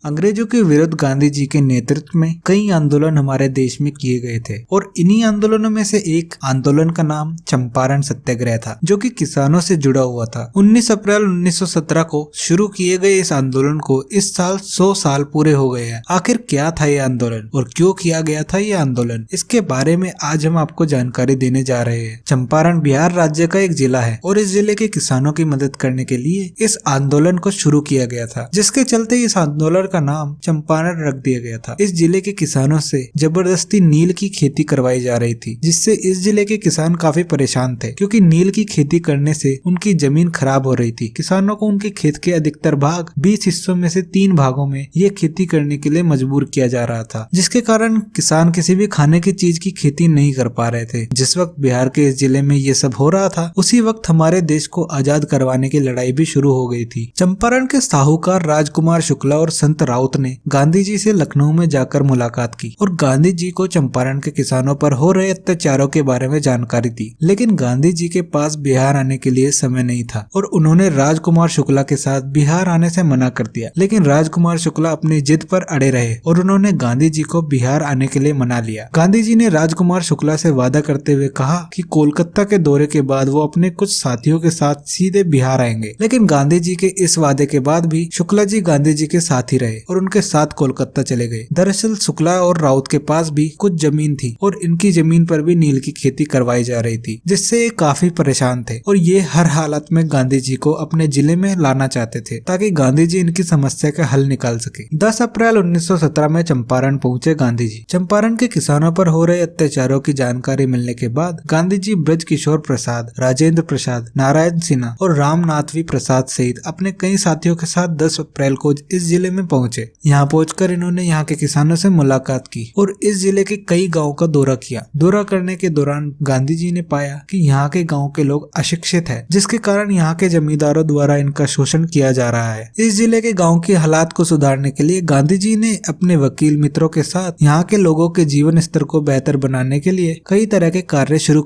अंग्रेजों के विरुद्ध गांधी जी के नेतृत्व में कई आंदोलन हमारे देश में किए गए थे और इन्हीं आंदोलनों में से एक आंदोलन का नाम चंपारण सत्याग्रह था, जो कि किसानों से जुड़ा हुआ था। 19 अप्रैल 1917 को शुरू किए गए इस आंदोलन को इस साल 100 साल पूरे हो गए हैं। आखिर क्या था ये आंदोलन और क्यों किया गया था ये आंदोलन, इसके बारे में आज हम आपको जानकारी देने जा रहे हैं। चंपारण बिहार राज्य का एक जिला है और इस जिले के किसानों की मदद करने के लिए इस आंदोलन को शुरू किया गया था, जिसके चलते इस आंदोलन का नाम चंपारण रख दिया गया था। इस जिले के किसानों से जबरदस्ती नील की खेती करवाई जा रही थी, जिससे इस जिले के किसान काफी परेशान थे, क्योंकि नील की खेती करने से उनकी जमीन खराब हो रही थी। किसानों को उनके खेत के अधिकतर भाग 20 हिस्सों में से 3 भागों में ये खेती करने के लिए मजबूर किया जा रहा था, जिसके कारण किसान किसी भी खाने की चीज की खेती नहीं कर पा रहे थे। जिस वक्त बिहार के इस जिले में ये सब हो रहा था, उसी वक्त हमारे देश को आजाद करवाने की लड़ाई भी शुरू हो गई थी। चंपारण के साहूकार राजकुमार शुक्ला और संत राउत ने गांधी जी से लखनऊ में जाकर मुलाकात की और गांधी जी को चंपारण के किसानों पर हो रहे अत्याचारों के बारे में जानकारी दी। लेकिन गांधी जी के पास बिहार आने के लिए समय नहीं था और उन्होंने राजकुमार शुक्ला के साथ बिहार आने से मना कर दिया। लेकिन राजकुमार शुक्ला अपनी जिद पर अड़े रहे और उन्होंने गांधी जी को बिहार आने के लिए मना लिया। गांधी जी ने राजकुमार शुक्ला से वादा करते हुए कहा कि कोलकाता के दौरे के बाद वो अपने कुछ साथियों के साथ सीधे बिहार आएंगे। लेकिन गांधी जी के इस वादे के बाद भी शुक्ला जी गांधी जी के साथ ही रहे और उनके साथ कोलकाता चले गए। दरअसल शुक्ला और राउत के पास भी कुछ जमीन थी और इनकी जमीन पर भी नील की खेती करवाई जा रही थी, जिससे ये काफी परेशान थे और ये हर हालत में गांधी जी को अपने जिले में लाना चाहते थे, ताकि गांधी जी इनकी समस्या का हल निकाल सके। 10 अप्रैल 1917 में चंपारण पहुंचे गांधी जी। चंपारण के किसानों पर हो रहे अत्याचारों की जानकारी मिलने के बाद गांधी जी ब्रज किशोर प्रसाद, राजेंद्र प्रसाद, नारायण सिन्हा और रामनाथवी प्रसाद सहित अपने कई साथियों के साथ 10 अप्रैल को इस जिले में पहुंचे। यहाँ पहुंचकर इन्होंने यहाँ के किसानों से मुलाकात की और इस जिले के कई गांवों का दौरा किया। दौरा करने के दौरान गांधी जी ने पाया कि यहाँ के गांव के लोग अशिक्षित हैं, जिसके कारण यहाँ के जमींदारों द्वारा इनका शोषण किया जा रहा है। इस जिले के गांव के हालात को सुधारने के लिए गांधी जी ने अपने वकील मित्रों के साथ यहाँ के लोगों के जीवन स्तर को बेहतर बनाने के लिए कई तरह के कार्य शुरू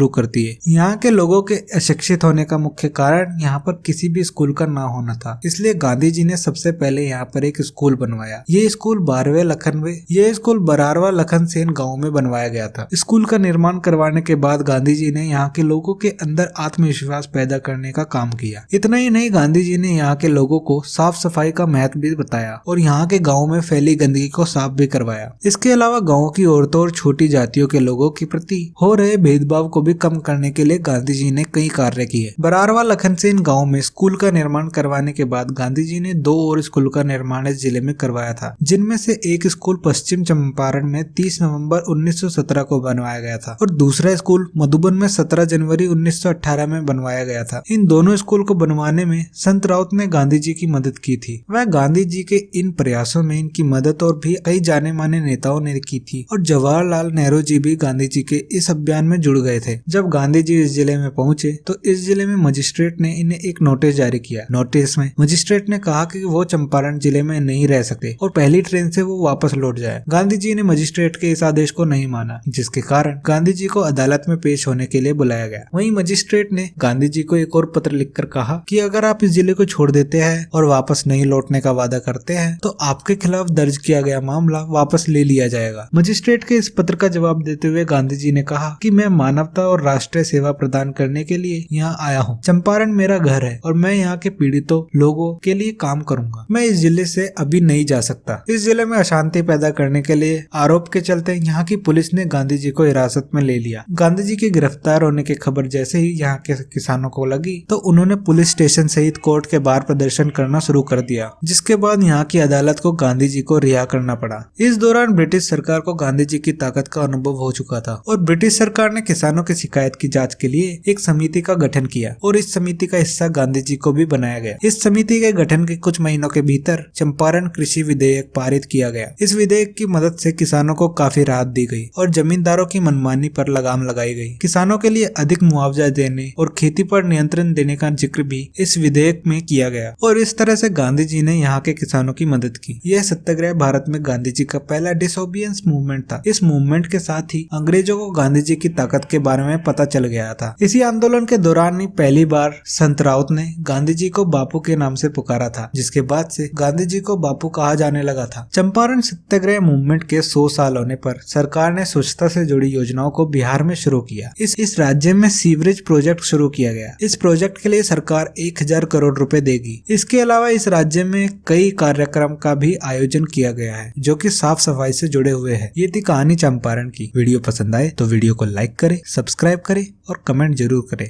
कर दिए। यहाँ के लोगों के अशिक्षित होने का मुख्य कारण यहाँ पर किसी भी स्कूल का ना होना था, इसलिए गांधी जी ने सबसे पहले यहाँ पर एक स्कूल बनवाया। ये स्कूल 12वां लखन सेन गांव में बनवाया गया था। स्कूल का निर्माण करवाने के बाद गांधी जी ने यहाँ के लोगों के अंदर आत्मविश्वास पैदा करने का काम किया। इतना ही नहीं, गांधी जी ने यहाँ के लोगों को साफ सफाई का महत्व भी बताया और यहाँ के गाँव में फैली गंदगी को साफ भी करवाया। इसके अलावा गाँव की औरतों और छोटी जातियों के लोगों के प्रति हो रहे भेदभाव को भी कम करने के लिए गांधी जी ने कई कार्य किए। 12वां लखन सेन गाँव में स्कूल का निर्माण करवाने के बाद गांधी जी ने 2 और स्कूल का निर्माण इस जिले में करवाया था, जिनमें से एक स्कूल पश्चिम चंपारण में 30 नवंबर 1917 को बनवाया गया था और दूसरा स्कूल मधुबन में 17 जनवरी 1918 में बनवाया गया था। इन दोनों स्कूल को बनवाने में संत राउत ने गांधी जी की मदद की थी। वह गांधी जी के इन प्रयासों में इनकी मदद और भी कई जाने माने नेताओं ने की थी और जवाहरलाल नेहरू जी भी गांधी जी के इस अभियान में जुड़ गए थे। जब गांधी जी इस जिले में पहुंचे तो इस जिले में मजिस्ट्रेट ने इन्हें एक नोटिस जारी किया। नोटिस में मजिस्ट्रेट ने कहा कि वो चंपारण जिले में नहीं रह सकते और पहली ट्रेन से वो वापस लौट जाए। गांधी जी ने मजिस्ट्रेट के इस आदेश को नहीं माना, जिसके कारण गांधी जी को अदालत में पेश होने के लिए बुलाया गया। वहीं मजिस्ट्रेट ने गांधी जी को एक और पत्र लिखकर कहा कि अगर आप इस जिले को छोड़ देते हैं और वापस नहीं लौटने का वादा करते हैं तो आपके खिलाफ दर्ज किया गया मामला वापस ले लिया जाएगा। मजिस्ट्रेट के इस पत्र का जवाब देते हुए गांधी जी ने कहा कि मैं मानवता और राष्ट्रीय सेवा प्रदान करने के लिए यहाँ आया हूँ। चंपारण मेरा घर है और मैं यहाँ के पीड़ितों लोगों के लिए काम करूंगा। मैं इस जिले से अभी नहीं जा सकता। इस जिले में अशांति पैदा करने के लिए आरोप के चलते यहाँ की पुलिस ने गांधी जी को हिरासत में ले लिया। गांधी जी के गिरफ्तार होने की खबर जैसे ही यहाँ के किसानों को लगी तो उन्होंने पुलिस स्टेशन सहित कोर्ट के बाहर प्रदर्शन करना शुरू कर दिया, जिसके बाद यहाँ की अदालत को गांधी जी को रिहा करना पड़ा। इस दौरान ब्रिटिश सरकार को गांधी जी की ताकत का अनुभव हो चुका था और ब्रिटिश सरकार ने किसानों की शिकायत की जाँच के लिए एक समिति का गठन किया और इस समिति का हिस्सा गांधी जी को भी बनाया गया। इस समिति के गठन के कुछ महीनों के भीतर चंपारण कृषि विधेयक पारित किया गया। इस विधेयक की मदद से किसानों को काफी राहत दी गई और जमींदारों की मनमानी पर लगाम लगाई गई। किसानों के लिए अधिक मुआवजा देने और खेती पर नियंत्रण देने का जिक्र भी इस विधेयक में किया गया और इस तरह से गांधी जी ने यहाँ के किसानों की मदद की। यह सत्याग्रह भारत में गांधी जी का पहला डिसोबिडियंस मूवमेंट था। इस मूवमेंट के साथ ही अंग्रेजों को गांधी जी की ताकत के बारे में पता चल गया था। इसी आंदोलन के दौरान ही पहली बार संत राउत ने गांधी जी को बापू के नाम से पुकारा था, जिसके बाद से गांधी जी को बापू कहा जाने लगा था। चंपारण सत्याग्रह मूवमेंट के 100 साल होने पर सरकार ने स्वच्छता से जुड़ी योजनाओं को बिहार में शुरू किया। इस राज्य में सीवरेज प्रोजेक्ट शुरू किया गया। इस प्रोजेक्ट के लिए सरकार 1000 करोड़ रुपए देगी। इसके अलावा इस राज्य में कई कार्यक्रम का भी आयोजन किया गया है जो कि साफ सफाई से जुड़े हुए हैं। ये थी कहानी चंपारण की। वीडियो पसंद आए तो वीडियो को लाइक करें, सब्सक्राइब करें और कमेंट जरूर करें।